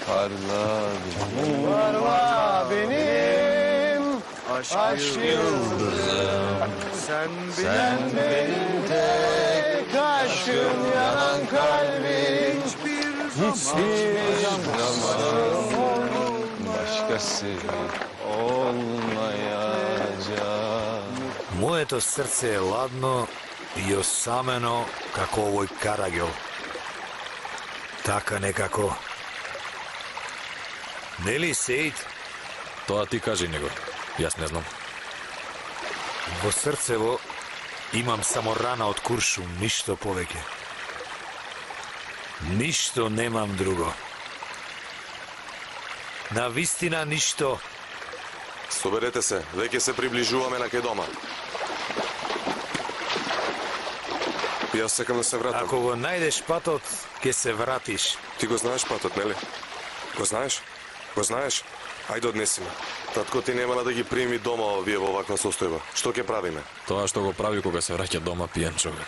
Parla benim aşk yıldızım. Sen benim tek aşkım, yanan kalbim. Hiçbir zaman başkası olmayacak. Моето срце е ладно и осамено како овој карагел. Така некако. Нели, Сеид? Тоа ти кажи него. Јас не знам. Во срцево имам само рана од куршум, ништо повеќе. Ништо немам друго. На вистина ништо. Соберете се, веќе се приближуваме на кај дома. Јас сакам да се вратам. Ако го најдеш патот, ќе се вратиш. Ти го знаеш патот, нели? Го знаеш? Го знаеш? Ајде однеси ме. Татко ти немала да ги прими дома овие во ваква состојба. Што ќе правиме? Тоа што го прави кога се враќа дома пиен човек.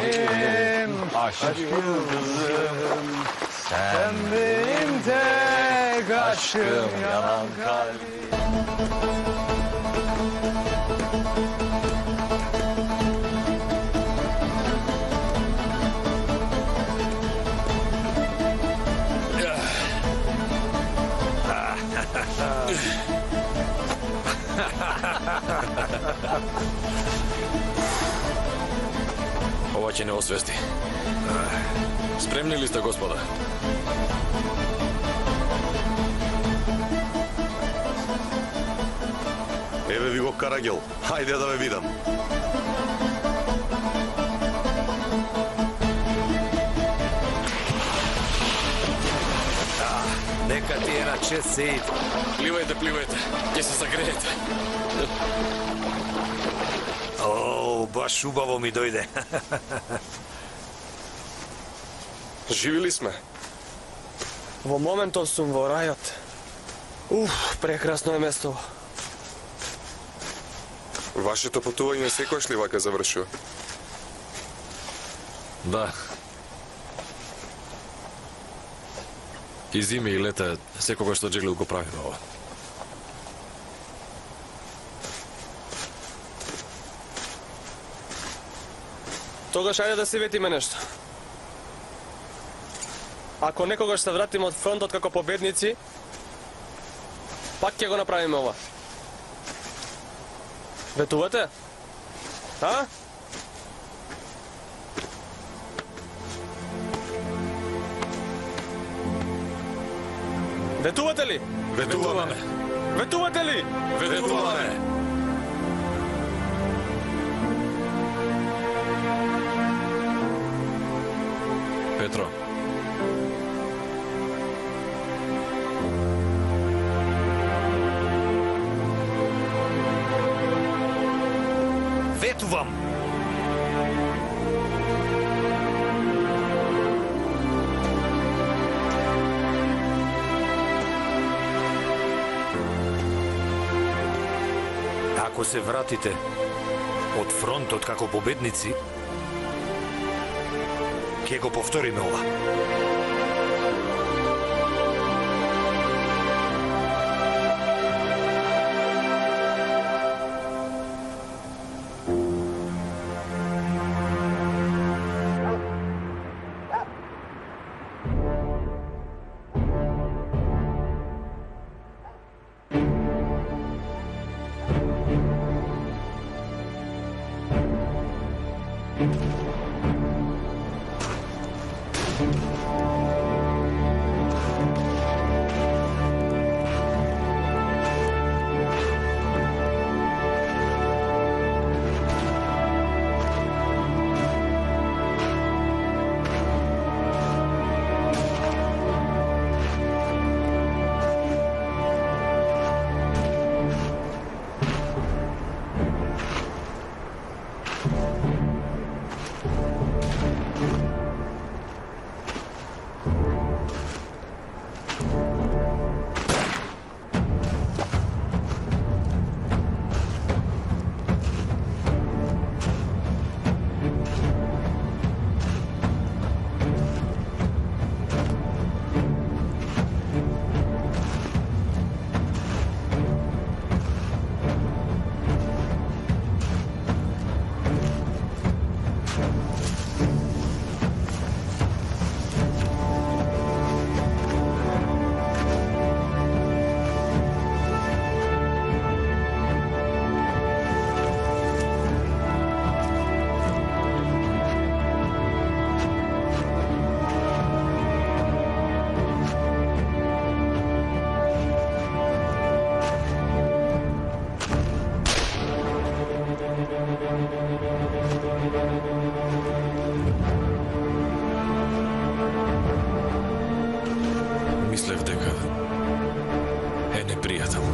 Benim aşk yıldızım, sen benim tek aşkım, yanan kalbim. Ова ќе не освести. Спремни ли сте, господа? Еве ви го карагел. Хајде да ве видам. Нека ти е на чест, Сеид. Пливајте, пливајте. Ќе се загреете. О, баш убаво ми дојде. Живи ли сме? Во моментов сум во рајот. Прекрасно е место. Вашето патување секојаш ли вака завршува? Да. И зиме и лета, секогаш што Джеглил го прави ова. Тогаш ајде да се ветиме нешто. Ако некогаш се вратиме од фронтот како победници, пак ќе го направиме ова. Ветувате? А? Ветувате ли? Ветуваме. Ветувате ли? Ветуваме. Петро. Ветувам. Ако се вратите од фронтот како победници, ќе го повториме ова. Мислев дека е непријател.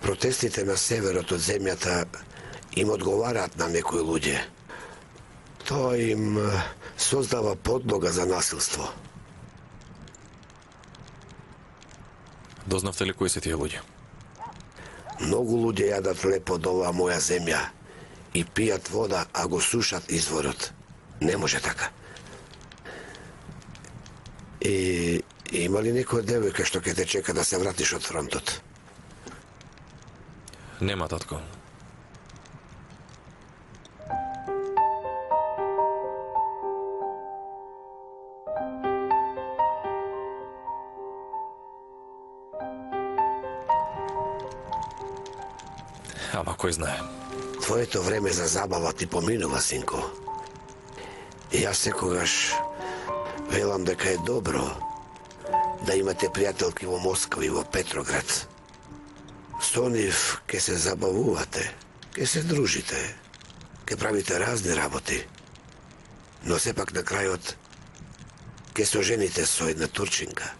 Протестите на северот од земјата им одговараат на некои луѓе. Тоа им создава подлога за насилство. Дознавте ли кои се тие луѓе? Многу луѓе јадат лепо од оваа моја земја и пијат вода, а го сушат изворот. Не може така. И има ли некоја девојка што ќе те чека да се вратиш од фронтот? Нема, татко. Ама кој знае? Твоето време за забава ти поминува, синко. И јас секогаш велам дека е добро да имате пријателки во Москва и во Петроград. Со нив ке се забавувате, ке се дружите, ке правите разни работи, но сепак на крајот ке се ожените со една турчинка.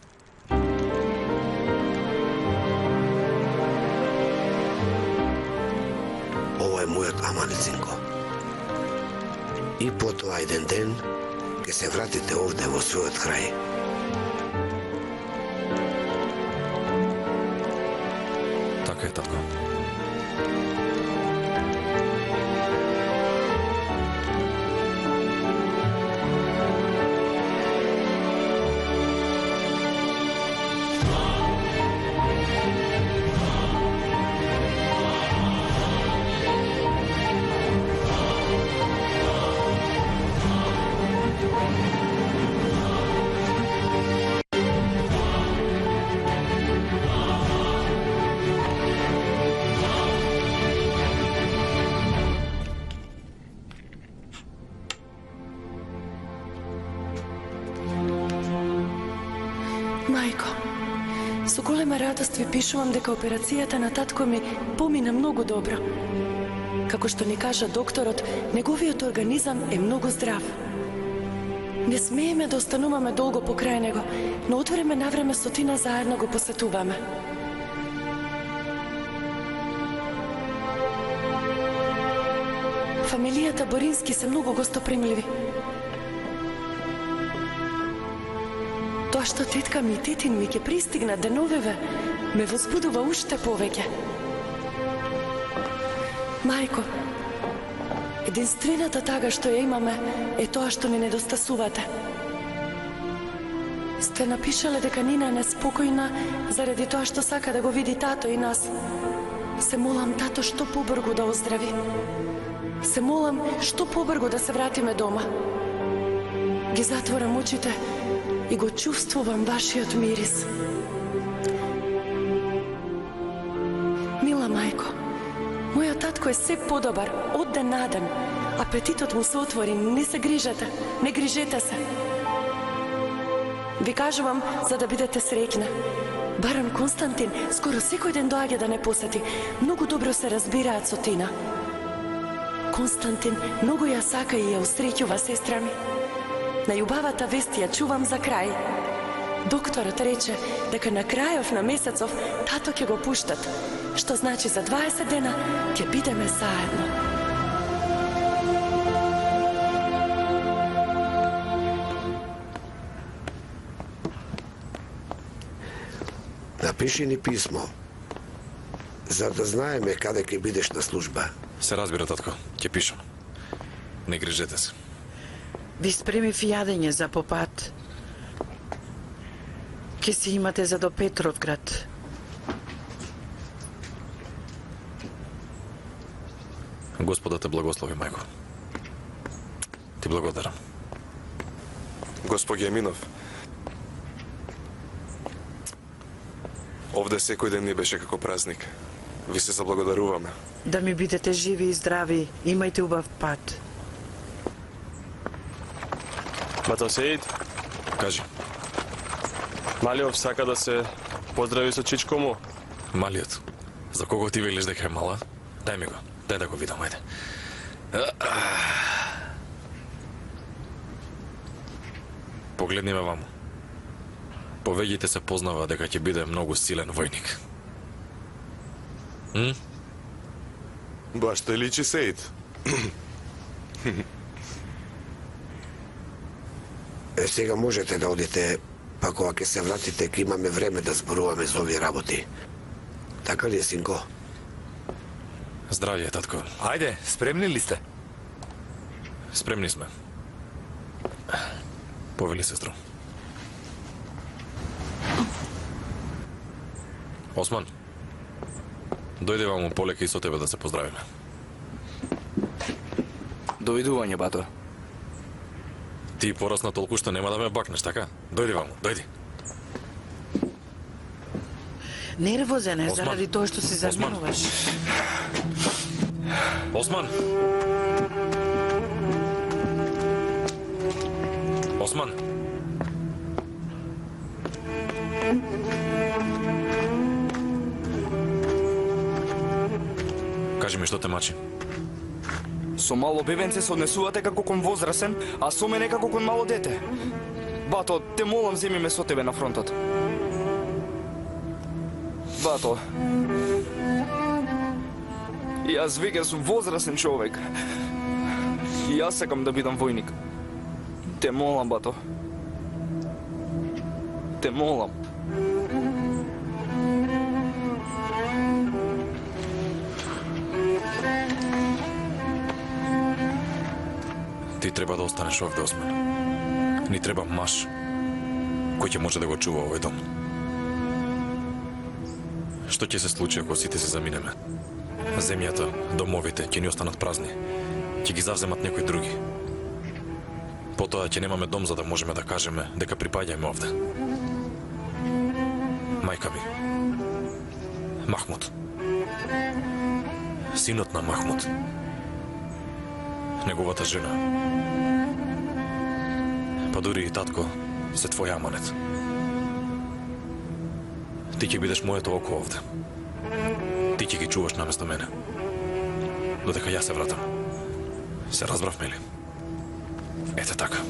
Ово е мојот аманет, синко. И потоа еден ден ке се вратите овде во својот крај. Така е, татко. Мајко, со голема радост ви пишувам дека операцијата на татко ми помина многу добро. Како што ни кажа докторот, неговиот организам е многу здрав. Не смееме да остануваме долго покрај него, но од време на време со тина заедно го посетуваме. Фамилијата Борински се многу гостопримливи. Тоа што тетка ми и тетин ми ќе пристигнат деновиве, ме возбудува уште повеќе. Мајко, единствената тага што ја имаме е тоа што ни недостасувате. Сте напишале дека Нина е неспокојна заради тоа што сака да го види тато и нас. Се молам тато што побрзо да оздрави. Се молам што побрзо да се вратиме дома. Ги затворам очите и го чувствувам вашиот мирис. Мила мајко, мојот татко е се подобар, од ден на ден. Апетитот му се отвори, не се грижете, не грижете се. Ви кажувам за да бидете среќна. Барон Константин скоро секој ден доаѓа да не посети. Многу добро се разбираат со Тина. Константин многу ја сака и ја усреќува сестра ми. Најубавата вест ја чувам за крај. Докторот рече дека на крајов на месецов тато ќе го пуштат, што значи за 20 дена ќе бидеме заедно. Напиши ни писмо, за да знаеме каде ќе бидеш на служба. Се разбира, татко. Ќе пишам. Не грижете се. Ви спремив јадење за попат. Ке си имате за до Петровград. Господа те благослови, мајко. Ти благодарам. Госпоѓа Еминов, овде секој ден ни беше како празник. Ви се заблагодаруваме. Да ми бидете живи и здрави, имајте убав пат. Бато Сеид, Кажи, Малиов сака да се поздрави со чичко му. малиот, за кого ти велиш дека е мала? Дај ми го, дај да го видам, ајде. Погледни ме ваму. Повеќите се познава дека ќе биде многу силен војник. Баш те личи, Сеид. Сега можете да одите, па кога ќе се вратите, ќе имаме време да зборуваме за овие работи. Така ли е, синко? Здравје, татко. Ајде, спремни ли сте? Спремни сме. Повели, сестро. Осман, дојде ваму полека и со тебе да се поздравиме. Довидување, бато. Ти порасна толку што нема да ме бакнеш, така? Дојди ваму, дојди. Нервозен е Осман. заради тоа што си заминуваш. Осман! Осман! Кажи ми што те мачи. Со мало бебенце се однесувате како кон возрасен, а со мене како кон мало дете. Бато, те молам, земи ме со тебе на фронтот. Бато, јас веќе сум возрасен човек. И јас сакам да бидам војник. Те молам, бато. Те молам. Ти треба да останеш овде, Осман. Ни треба маж кој ќе може да го чува овој дом. Што ќе се случи ако сите се заминеме? Земјата, домовите ќе ни останат празни. Ќе ги завземат некои други. Потоа ќе немаме дом за да можеме да кажеме дека припаѓаме овде. Мајка ми, Махмуд, синот на Махмуд, неговата жена, па дури и татко се твој аманет. Ти ќе бидеш моето око овде. Ти ќе ги чуваш наместо мене. Додека јас се вратам. Се разбравме ли? Ете така.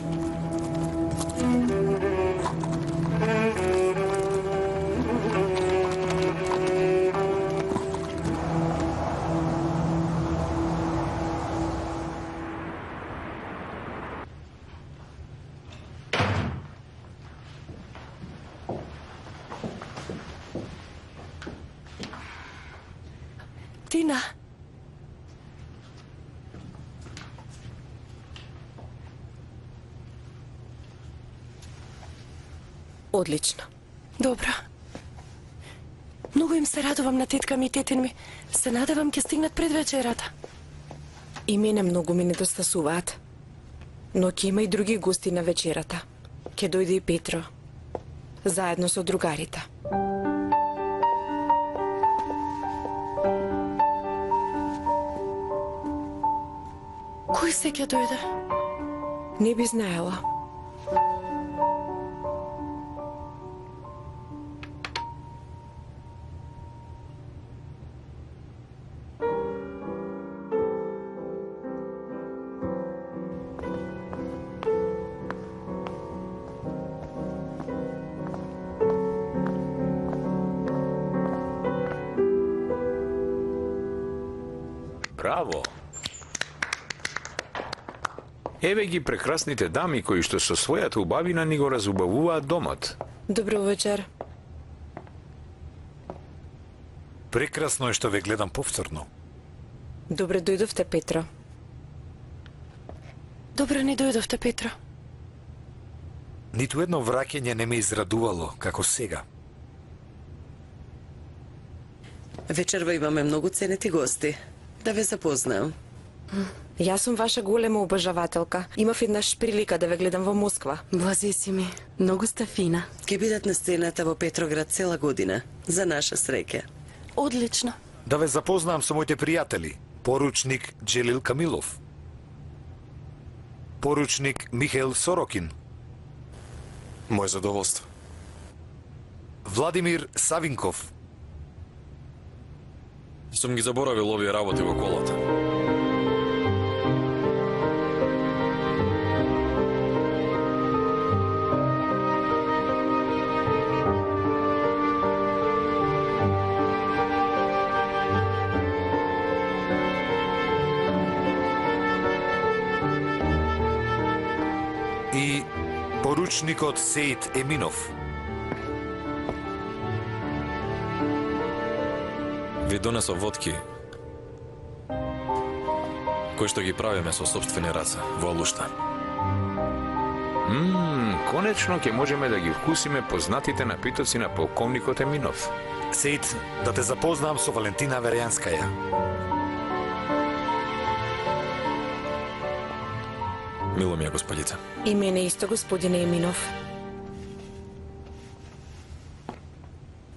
Тина, Одлично. добро. Многу им се радувам на тетка ми и тетин ми. Се надевам ќе стигнат пред вечерата. И мене многу ми недостасуваат. Но ќе има и други гости на вечерата. Ќе дојде и Петро. Заедно со другарите. Кој се ќе дојде? Не би знаела. Браво! Еве ги прекрасните дами кои што со својата убавина ни го разубавуваат домот. Добро вечер. Прекрасно е што ве гледам повторно. Добре дојдовте, Петро. Добро ни дојдовте, Петро. Ниту едно враќање не ме израдувало како сега. Вечерва имаме многу ценети гости. Да ве запознаам. Јас сум ваша голема обожавателка. Имав еднаш прилика да ве гледам во Москва. Блази си ми, многу сте фина. Ке бидат на сцената во Петроград цела година, за наша среќа. Одлично. Да ве запознам со моите пријатели. Поручник Джелил Камилов. Поручник Михаил Сорокин. Мој задоволство. Владимир Савинков. Сум ги заборавил овие работи во колата. И поручникот Сеид Еминов. Ви донесов водки, кои што ги правиме со сопствени раце во Алушта. Конечно ќе можеме да ги вкусиме познатите напитоци на полковникот Еминов. Сеид, да те запознам со Валентина Верјанскаја. Мило ми е, господице. И мене исто, господине Еминов.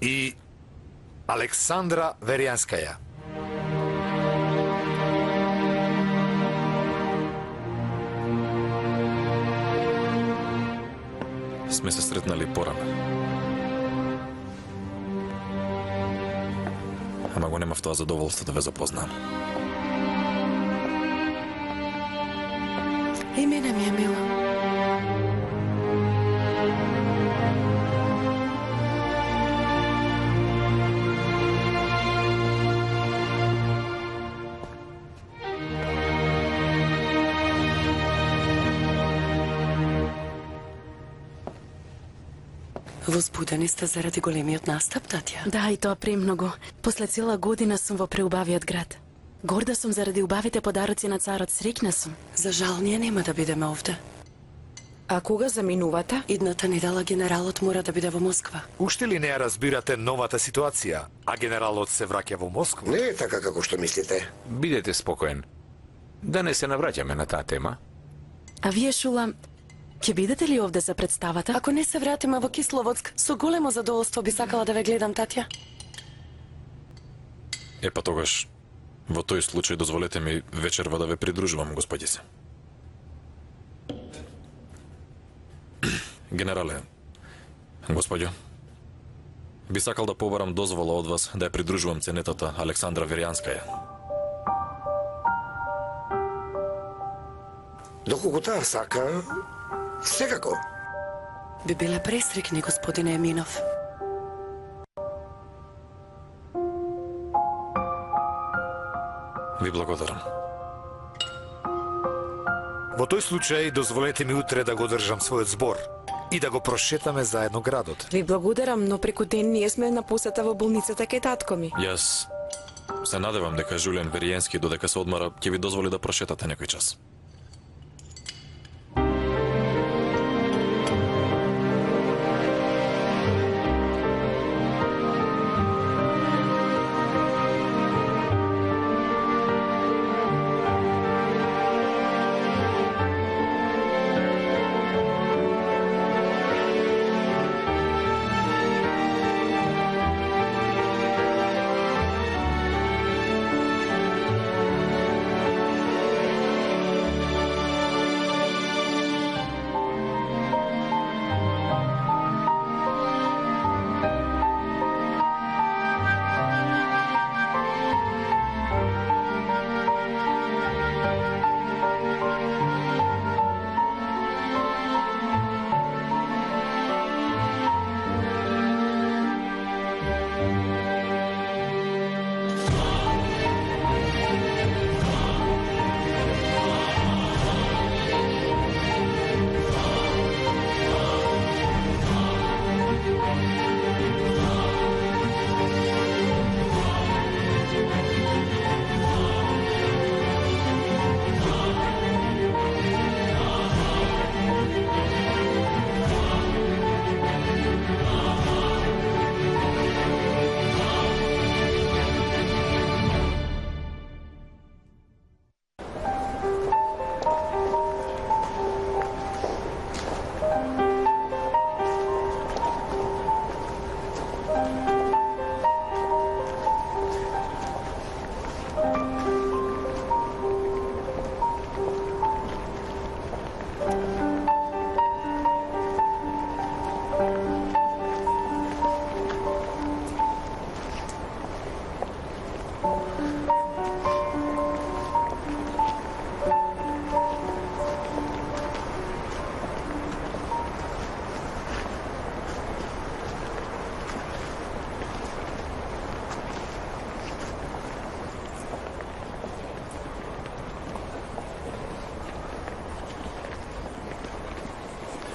И Александра Верјанскаја. Сме се сретнали порано. Ама го немав тоа задоволство да ве запознам. И мене ми е мило. Возбудени сте заради големиот настап, Татја? Да, и тоа премногу. После цела година сум во преубавиот град. Горда сум заради убавите подароци на царот, среќна сум. За жал, ние нема да бидеме овде. А кога заминувате? Идната недела генералот мора да биде во Москва. Уште ли не ја разбирате новата ситуација, а генералот се враќа во Москва? Не е така како што мислите. Бидете спокоен. Да не се навраќаме на таа тема. А вие, Шула, ќе бидете ли овде за представата? Ако не се вратиме во Кисловодск, со големо задоволство би сакала да ве гледам, Татја. Па тогаш, во тој случај дозволете ми вечерва да ве придружувам, господице. Генерале, господјо, би сакал да побарам дозвола од вас да ја придружувам ценетата Александра Верјанскаја. Доколку таа сака, секако. Би биле пресрекни, господине Еминов. Ви благодарам. Во тој случај, дозволете ми утре да го држам својот збор и да го прошетаме заедно градот. Ви благодарам, но преку ден ние сме на посета во болницата кај татко ми. Јас се надевам дека Жулијан Веријенски додека се одмара ќе ви дозволи да прошетате некој час.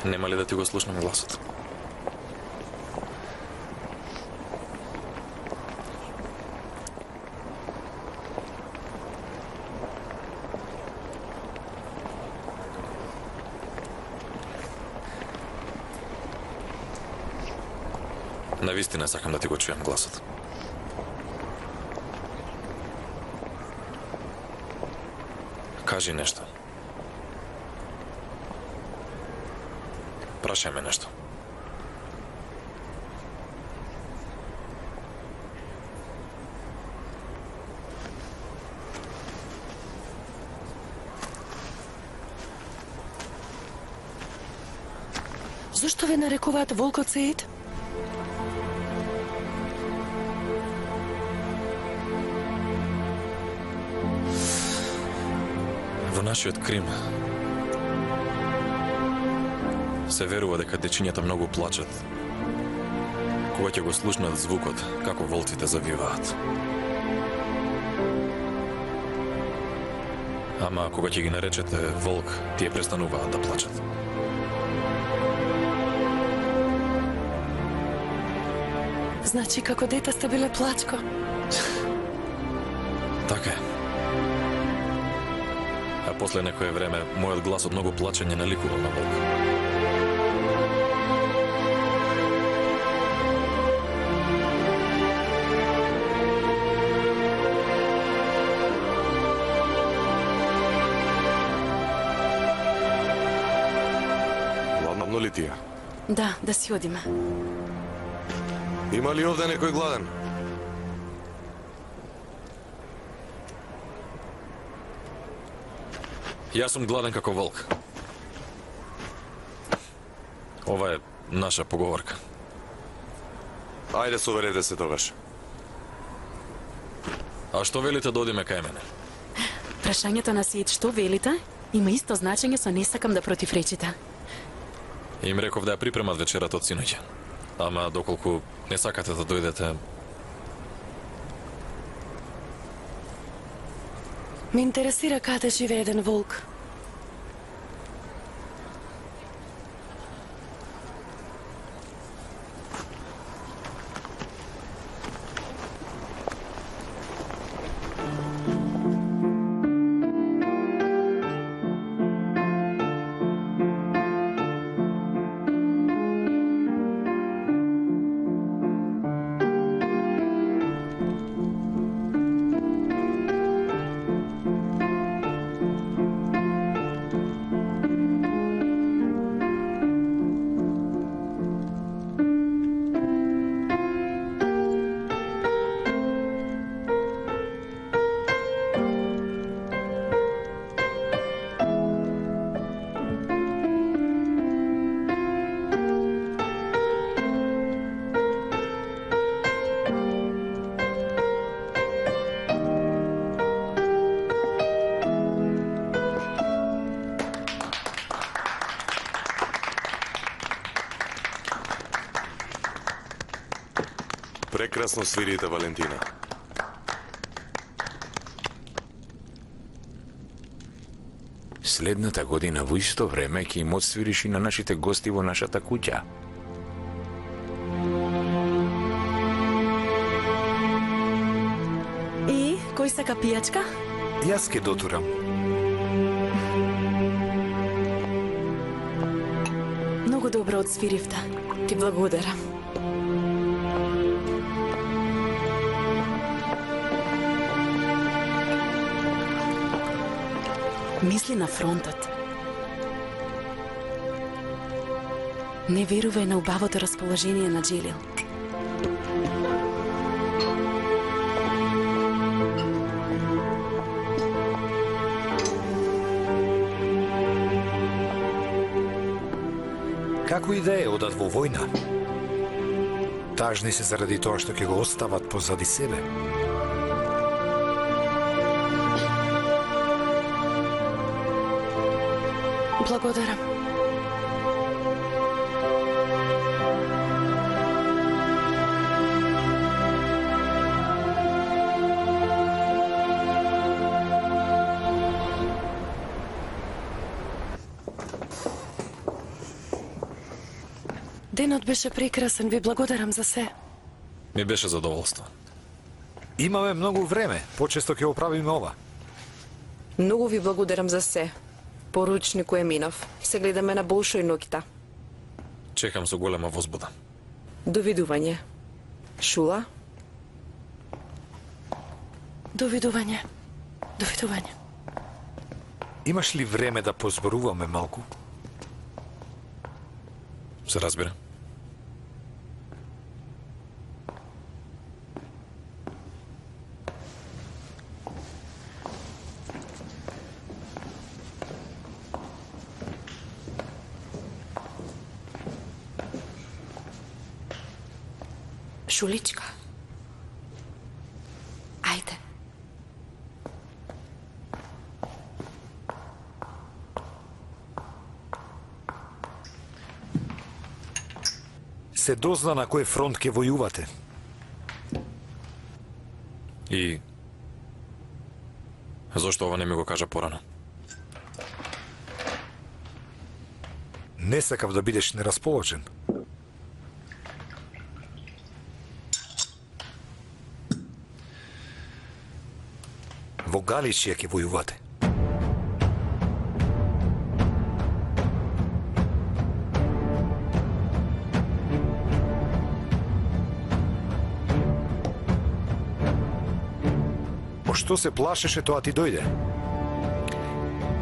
Нема ли да ти го слушнам гласот? Навистина сакам да ти го чујам гласот. Кажи нешто. Прашај ме нешто. Зошто ве нарекуваат волкот Сеид? Во нашиот Крим се верува дека дечињата многу плачат кога ќе го слушнат звукот како волците завиваат. Ама кога ќе ги наречете волк, тие престануваат да плачат. Значи, како дете сте биле плачко? Така е. А после некое време, мојот глас од многу плачење наликувал на волк. Ладнавно ли ти е? Да, да си одиме. Има ли овде некој гладен? Јас сум гладен како волк. Ова е наша поговорка. Ајде, соверете се тогаш. А што велите да одиме кај мене? Прашањето на Сеид што велите има исто значење со не сакам да противречите. Им реков да ја припремат вечерата од синоќа. Ама доколку не сакате да дојдете... Ме интересира каде живее еден волк. Прекрасно свирите, Валентина. Следната година во исто време ќе им одсвириш и на нашите гости во нашата куќа. И, кој сака пијачка? Јас ке дотурам. Многу добро одсвиривте. Ти благодарам. Мисли на фронтот. Не верува на убавото расположение на Джелил. Како и да е, одат во војна. Тажни се заради тоа што ќе го остават позади себе. Благодарам. Денот беше прекрасен, ви благодарам за се. Ми беше задоволство. Имаме многу време, почесто ќе оправиме ова. Многу ви благодарам за се. Поручнику Еминов. Се гледаме на Болшој ноќта. Чекам со голема возбуда. Довидување. Шула? Довидување. Довидување. Имаш ли време да позборуваме малку? Се разбира. Шуличка. Ајде. Се дозна на кој фронт ќе војувате. И зошто ова не ми го кажа порано? Не сакав да бидеш нерасположен. Во Галичија ќе војувате. Што се плашеше, тоа ти дојде.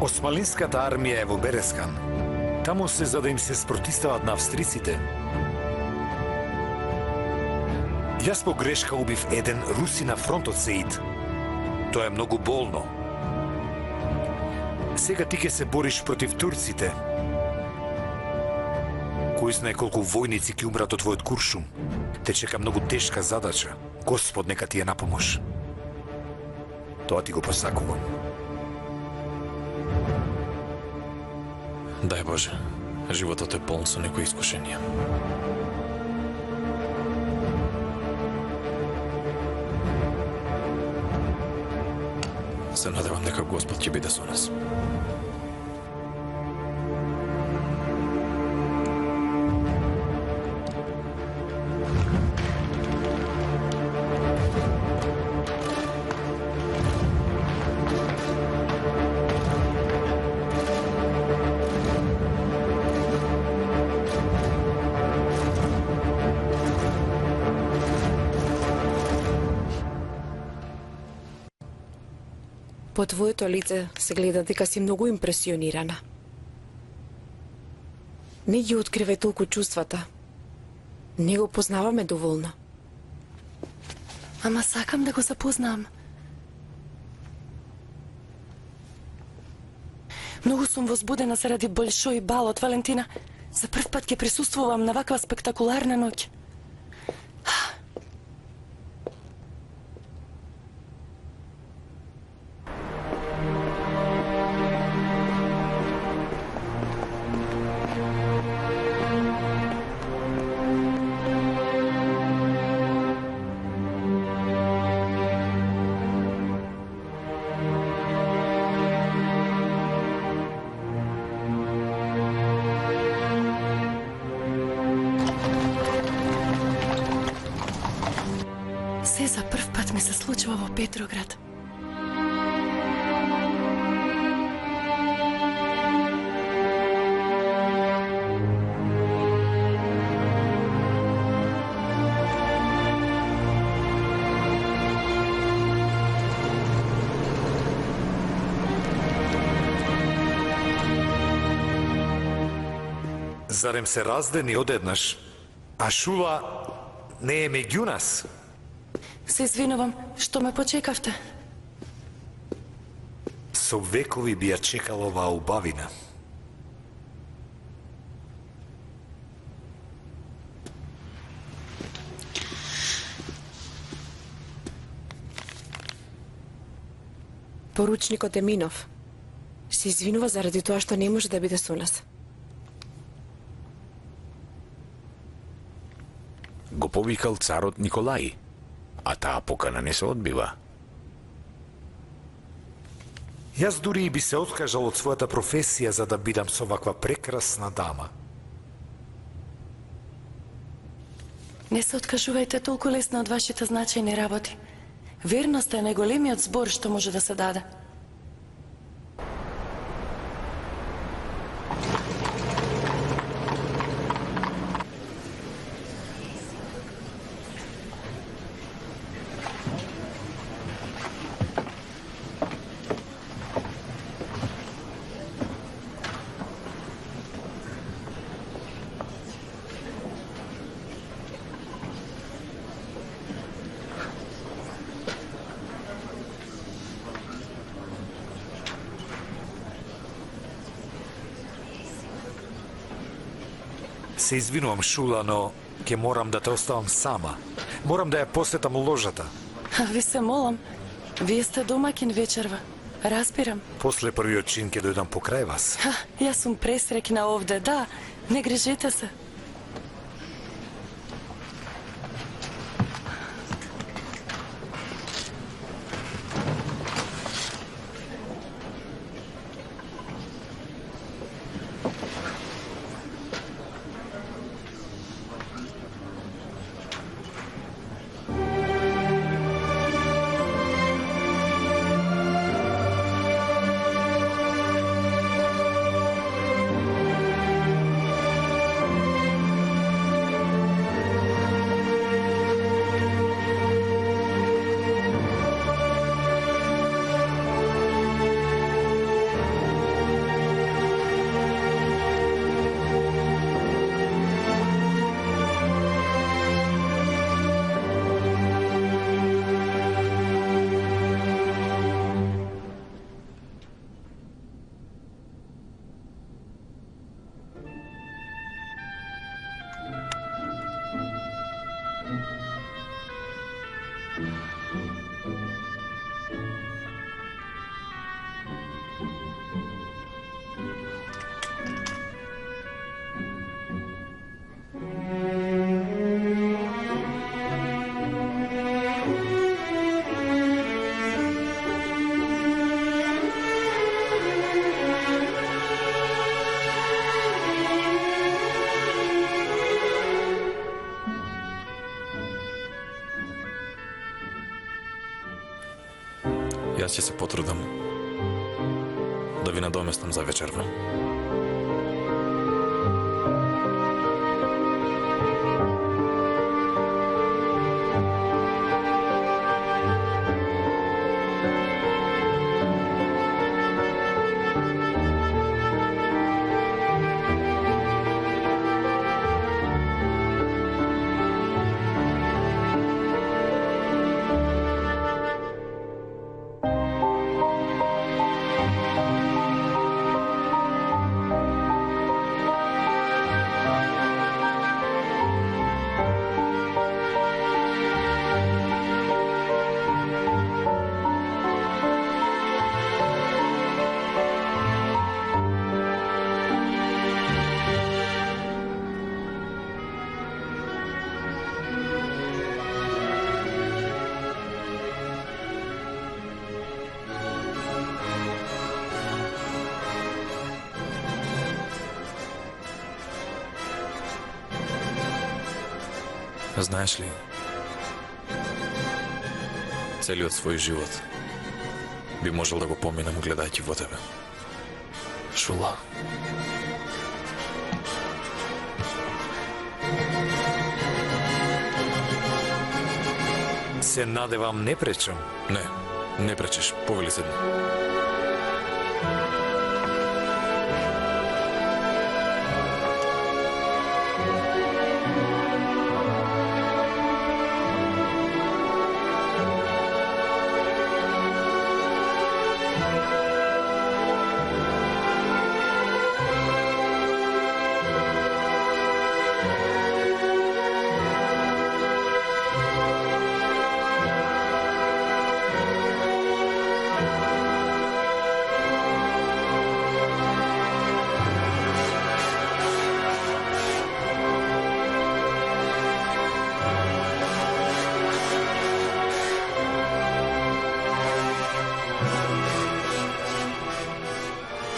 Османлиската армија е во Берескан. Таму се за да им се спротистават на австриците. Јас по грешка убив еден руси на фронтот Сеид. Тоа е многу болно. Сега ти ќе се бориш против турците. Кој знае колку војници ќе умрат од твојот куршум. Те чека многу тешка задача. Господ нека ти е на помош. Тоа ти го посакувам. Дај Боже, животот е полн со некои искушенија. Се надевам дека Господ ќе биде со нас. По твоето лице се гледа дека си многу импресионирана. Не ги откривај толку чувствата. Не го познаваме доволно. Ама сакам да го запознам. Многу сум возбудена заради Болшој балот, Валентина. За прв пат ќе присуствувам на ваква спектакуларна ноќ. Се за прв пат ми се случува во Петроград. Зарем се раздени одеднаш, а Шула не е меѓу нас? Се извинувам, што ме почекавте. Со векови би ја чекала оваа убавина. Поручникот Еминов се извинува заради тоа што не може да биде со нас. Го повикал царот Николај, а таа покана не се одбива. Јас дури и би се откажал од својата професија за да бидам со ваква прекрасна дама. Не се откажувајте толку лесно од вашите значајни работи. Верноста е најголемиот збор што може да се даде. Се извинувам, Шула, но ќе морам да те оставам сама. Морам да ја посетам ложата. Ви се молам, вие сте домакин вечерва. Разбирам. После првиот чин ќе дојдам покрај вас. Јас сум пресрекна овде, да. Не грижете се. Јас ќе се потрудам да ви надоместам за вечерва. Знаеш ли, целиот свој живот би можел да го поминам гледајќи во тебе. Шула. Се надевам, не пречам. Не пречеш. Повели седни.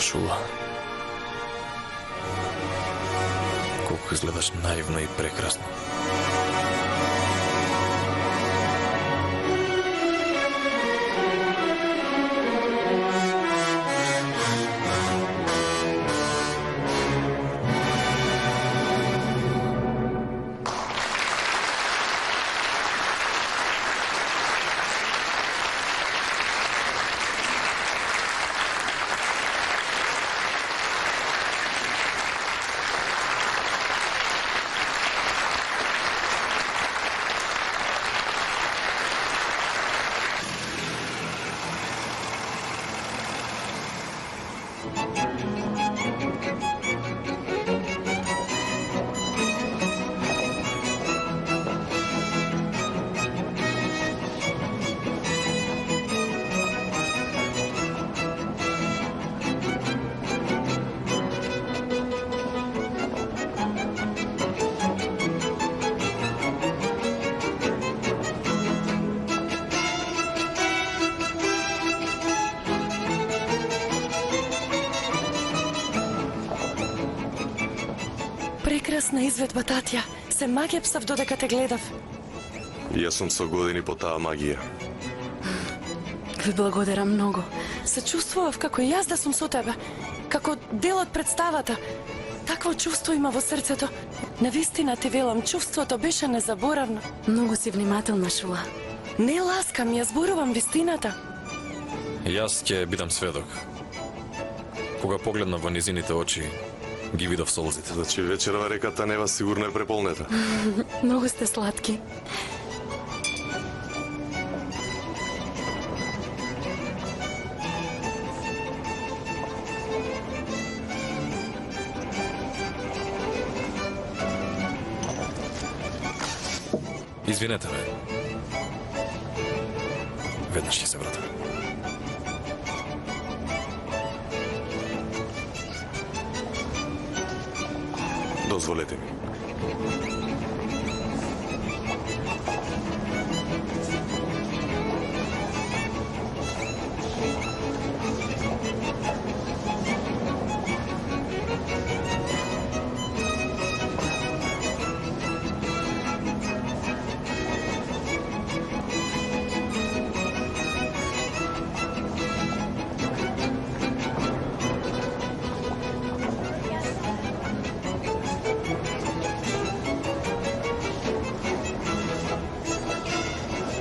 Шула, колку изгледаш наивно и прекрасно. Прекрасна изведба, татја. Се магепсав додека те гледав. Јас сум со години по таа магија. Ви благодарам многу. Се чувствував како и јас да сум со тебе. Како дел од представата. Такво чувство има во срцето. Навистина ти велам, чувството беше незаборавно. Многу си внимателна, Шула. Не ласкам, ја зборувам вистината. Јас ќе бидам сведок. Кога погледна во низините очи, ги видов солзите. Значи вечерва реката Нева сигурно е преполнета. Многу сте сладки. Извинете ме. Веднаш ќе се вратам. Дозволете ми.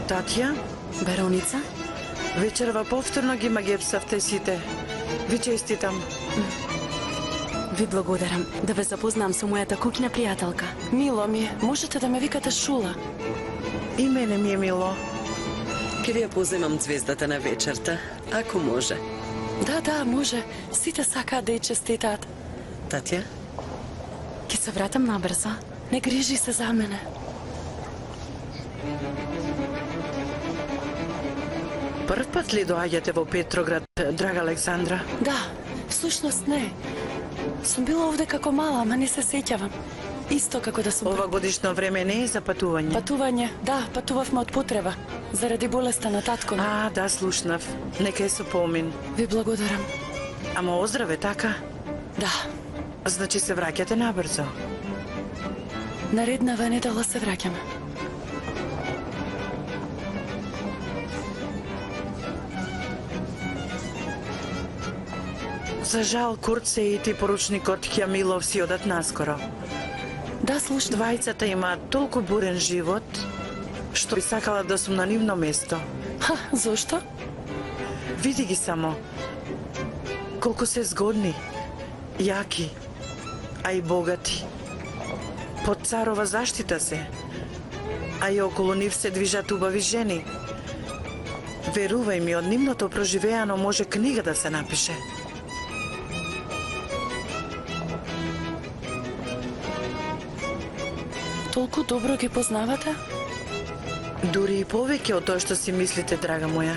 Татја, Вероница? вечерва повторно ги магепсавте сите. Ви честитам. Ви благодарам да ве запознам со мојата куќна пријателка. Мило ми е, можете да ме викате Шула. И мене ми е мило. Ке ви ја поземам звездата на вечерта, ако може. Да, може. Сите сакаат да ја честитаат. Татја? Ќе се вратам набрзо. Не грижи се за мене. Прв пат ли доаѓате во Петроград, драга Александра? Да, всушност не. Сум била овде како мала, ама не се сеќавам. Исто како да сум... Ова годишно време не е за патување. Патување, да, патувавме од потреба. Заради болеста на татко. Да, слушнав. Нека е со помин. Ви благодарам. Ама оздраве, така? Да. Значи се враќате набрзо. Нареднава недела се враќаме. За жал, Курце и ти поручникот Хјамилов си одат наскоро. Да, слушам. Двајцата имаат толку бурен живот, што би сакала да сум на нивно место. Зошто? Види ги само. Колку се згодни, јаки, а и богати. Под царова заштита се, а и околу нив се движат убави жени. Верувај ми, од нивното проживеано може книга да се напише. Толку добро ги познавате? Дури и повеќе од тоа што си мислите, драга моја.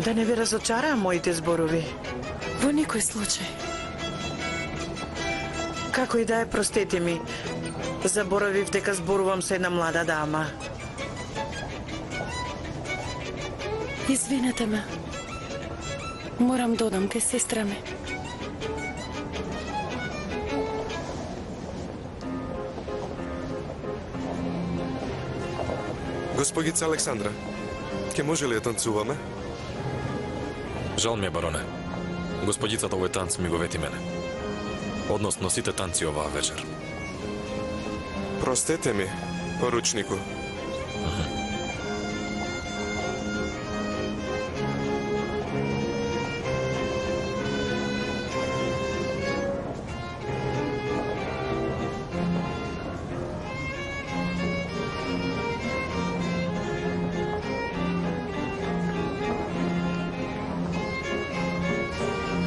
Да не ви разочараа моите зборови. Во никој случај. Како и да е, простете ми. Заборавив дека зборувам со една млада дама. Извинете ме. Морам да одам кај сестра ми. Госпогица Александра, ке може ли да танцуваме? Жал ми е, бароне. Господицата овој танц ми го вети мене. Односно сите танци оваа вечер. Простете ми, поручнику.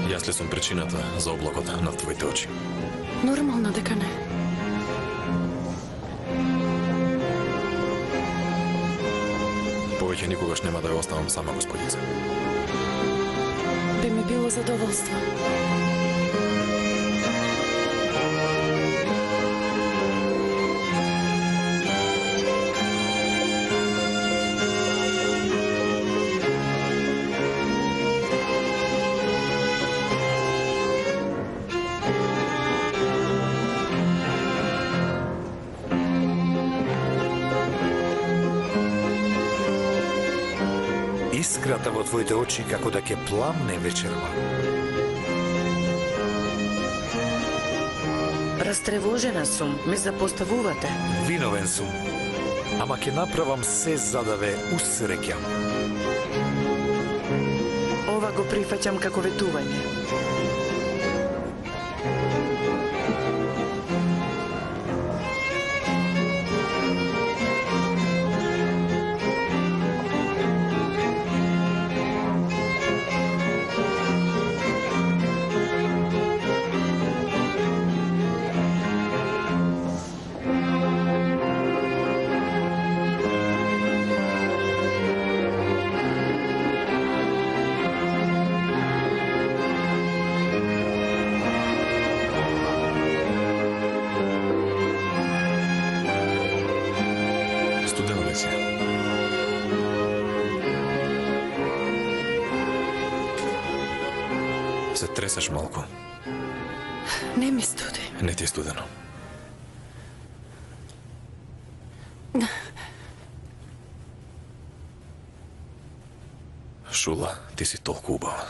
Јас ли сум причината за облакот над твоите очи? Нормално дека не. Повеќе никогаш нема да ја оставам сама, господица. Би ми било задоволство. искрата во твоите очи како да ќе пламне вечерва. Растревожена сум, ме запоставувате. Виновен сум, ама ќе направам се за да ве усреќам. Ова го прифаќам како ветување. Студено ли си? Се тресеш малку. Не ми студи. Не ти е студено. Шула, ти си толку убава.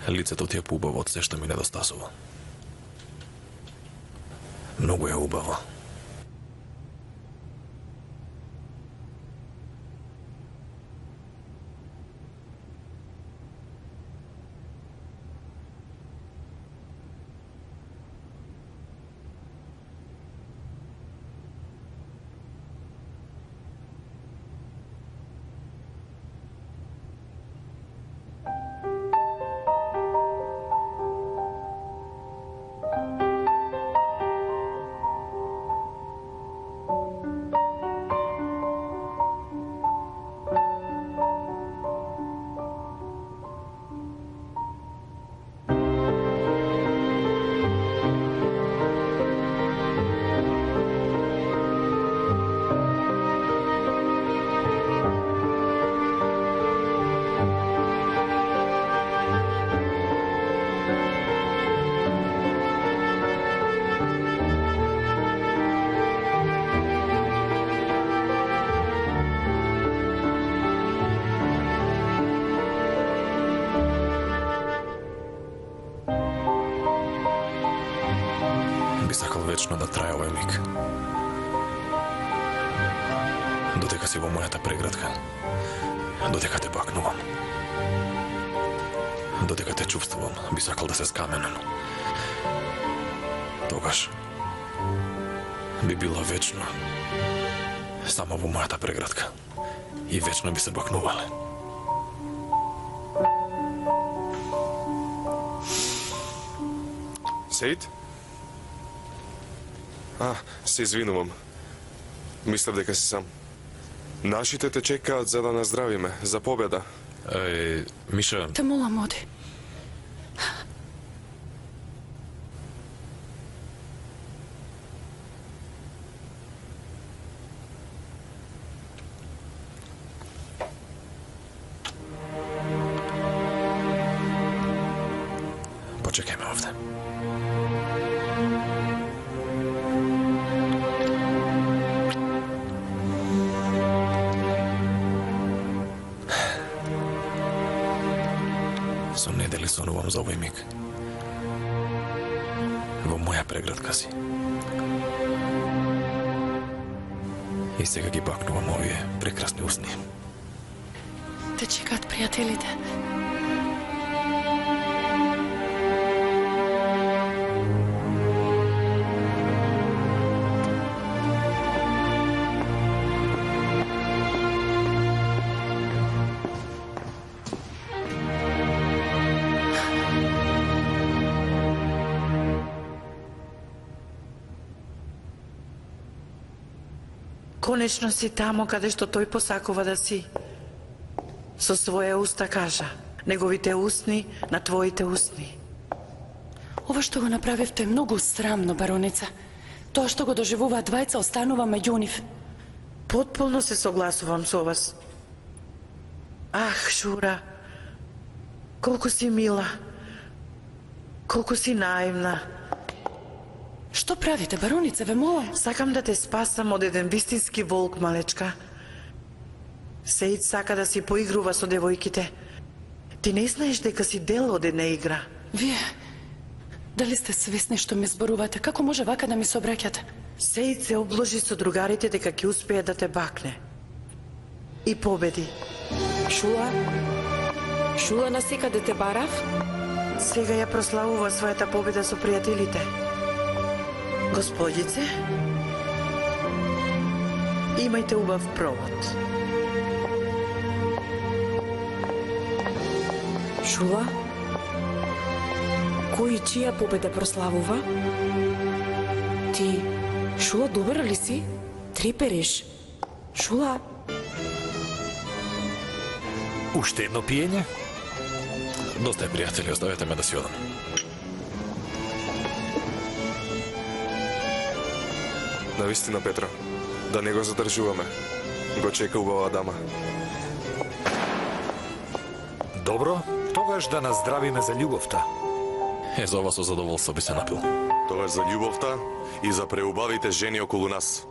Лицето ти е поубаво од се што ми недостасува. Многу е убаво. Вечно да трае овој миг. Додека си во мојата преградка. Додека те бакнувам. Додека те чувствувам, би сакал да се скаменам. Тогаш би било вечно само во мојата преградка. И вечно би се бакнувале. Сеид? Се извинувам. Мислев дека си сам. Нашите те чекаат за да наздравиме, за победа. Миша... Те молам, оди. Почекај ме овде. Со недели сонувам за овој миг. Во моја преградка си. И сега ги бакнувам овие прекрасни усни. Те чекаат пријателите. Конечно си тамо каде што тој посакува да си. Со своја уста кажа, неговите усни на твоите усни. Ова што го направивте е многу срамно, бароница. Тоа што го доживуваат двајца останува меѓу нив. Потполно се согласувам со вас. Ах, Шура, колку си мила, колку си наивна. Што правите, бароница, ве молам? Сакам да те спасам од еден вистински волк, малечка. Сеид сака да си поигрува со девојките. Ти не знаеш дека си дел од една игра. Вие, дали сте свесни што ми зборувате? Како може вака да ми се обраќате? Сеид се обложи со другарите дека ќе успее да те бакне. И победи. Шула насекаде те барав? Сега ја прославува својата победа со пријателите. Господице, имајте убав провод. Шула? Кој и чија победа прославува? Ти, Шула, добра ли си? Трепериш. Шула? Уште едно пиење? Доста е, пријатели, оставете ме да си одам. Навистина, Петро, да не го задржуваме. Го чека убава дама. Добро, тогаш да наздравиме за љубовта. За ова со задоволство би се напил. Тогаш за љубовта и за преубавите жени околу нас.